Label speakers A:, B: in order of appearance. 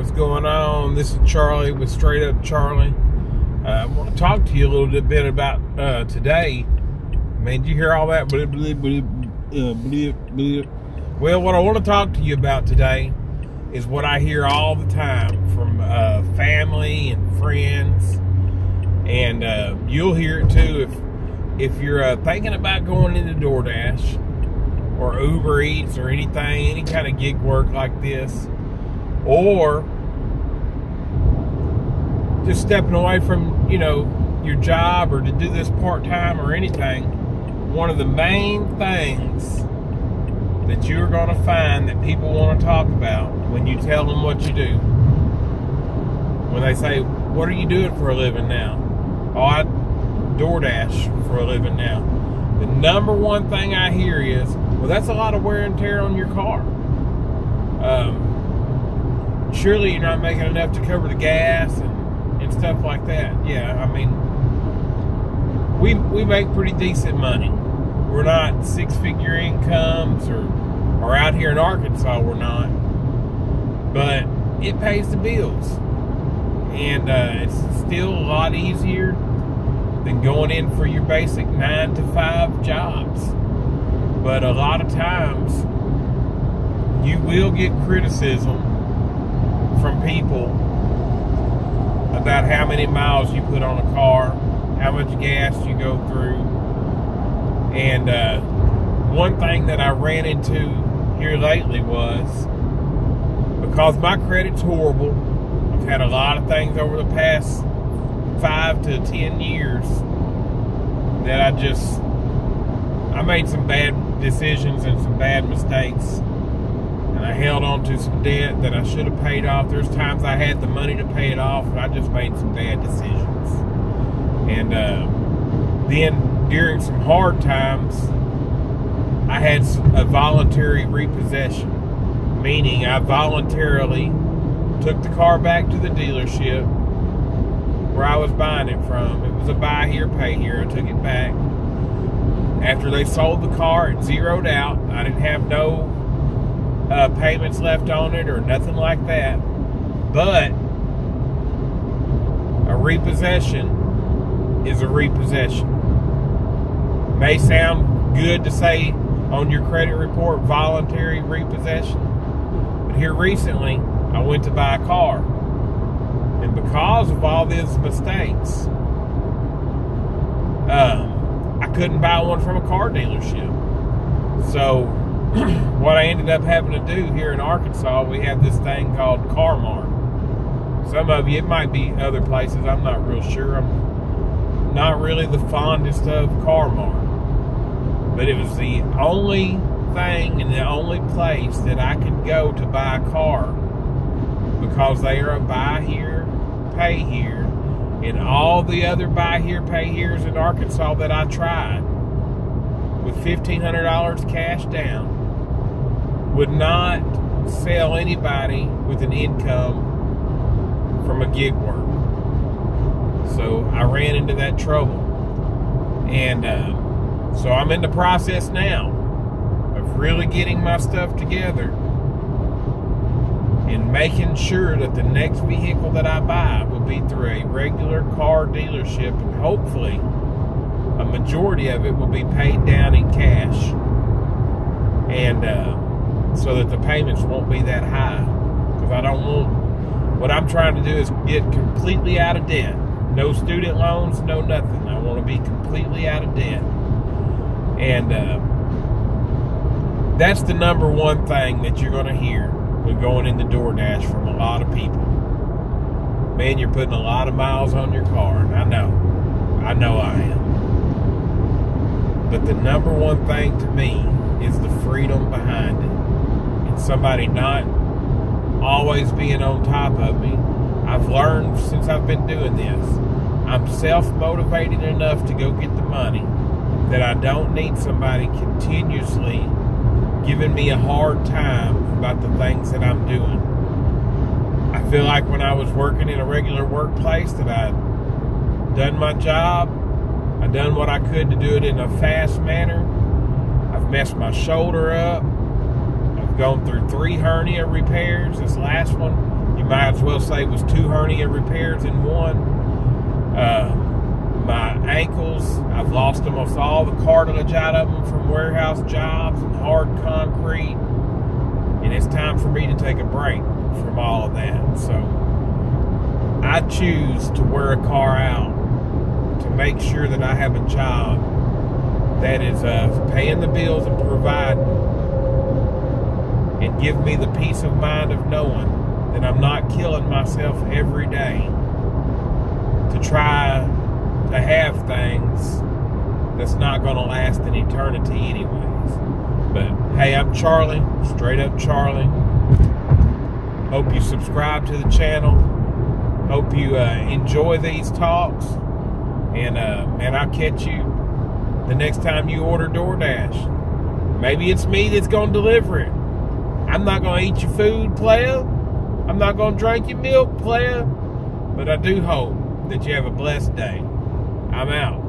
A: What's going on? This is Charlie with Straight Up Charlie. I want to talk to you a little bit about today. Man, did you hear all that? Well, what I want to talk to you about today is what I hear all the time from family and friends, and you'll hear it too if you're thinking about going into DoorDash or Uber Eats or anything, any kind of gig work like this, or just stepping away from, your job or to do this part-time or anything. One of the main things that you're going to find that people want to talk about when you tell them what you do, when they say, what are you doing for a living now? Oh, I DoorDash for a living now. The number one thing I hear is, well, that's a lot of wear and tear on your car. Surely you're not making enough to cover the gas and stuff like that. Yeah, I mean, we make pretty decent money. We're not six-figure incomes, or out here in Arkansas we're not. But it pays the bills. And it's still a lot easier than going in for your basic 9-to-5 jobs. But a lot of times you will get criticism from people about how many miles you put on a car, how much gas you go through. And one thing that I ran into here lately was, because my credit's horrible, I've had a lot of things over the past 5 to 10 years that I made some bad decisions and some bad mistakes. And I held on to some debt that I should have paid off. There's times I had the money to pay it off, and I just made some bad decisions. And then during some hard times, I had a voluntary repossession, meaning I voluntarily took the car back to the dealership where I was buying it from. It was a buy here, pay here. I took it back. After they sold the car, it zeroed out. I didn't have no payments left on it or nothing like that. But a repossession is a repossession. May sound good to say on your credit report, voluntary repossession. But here recently, I went to buy a car. And because of all these mistakes, I couldn't buy one from a car dealership. So what I ended up having to do here in Arkansas, we have this thing called CarMart. Some of you, it might be other places, I'm not real sure. I'm not really the fondest of CarMart. But it was the only thing and the only place that I could go to buy a car, because they are a buy here, pay here. And all the other buy here, pay here's in Arkansas that I tried, with $1,500 cash down, would not sell anybody with an income from a gig work. So I ran into that trouble. And so I'm in the process now of really getting my stuff together and making sure that the next vehicle that I buy will be through a regular car dealership, and hopefully a majority of it will be paid down in cash, and so that the payments won't be that high. Because I don't want, what I'm trying to do is get completely out of debt. No student loans, no nothing. I want to be completely out of debt. And that's the number one thing that you're going to hear when going into DoorDash from a lot of people. Man, you're putting a lot of miles on your car. And I know I am. But the number one thing to me is the freedom behind it. And somebody not always being on top of me. I've learned since I've been doing this, I'm self-motivated enough to go get the money that I don't need somebody continuously giving me a hard time about the things that I'm doing. I feel like when I was working in a regular workplace that I'd done my job, I've done what I could to do it in a fast manner. I've messed my shoulder up. I've gone through 3 hernia repairs. This last one, you might as well say it was 2 hernia repairs in one. My ankles, I've lost almost all the cartilage out of them from warehouse jobs and hard concrete. And it's time for me to take a break from all of that. So I choose to wear a car out to make sure that I have a job that is paying the bills and providing, and give me the peace of mind of knowing that I'm not killing myself every day to try to have things that's not going to last an eternity anyways. But hey, I'm Charlie, straight up Charlie. Hope you subscribe to the channel. Hope you enjoy these talks. And man, I'll catch you the next time you order DoorDash. Maybe it's me that's going to deliver it. I'm not going to eat your food, player. I'm not going to drink your milk, player. But I do hope that you have a blessed day. I'm out.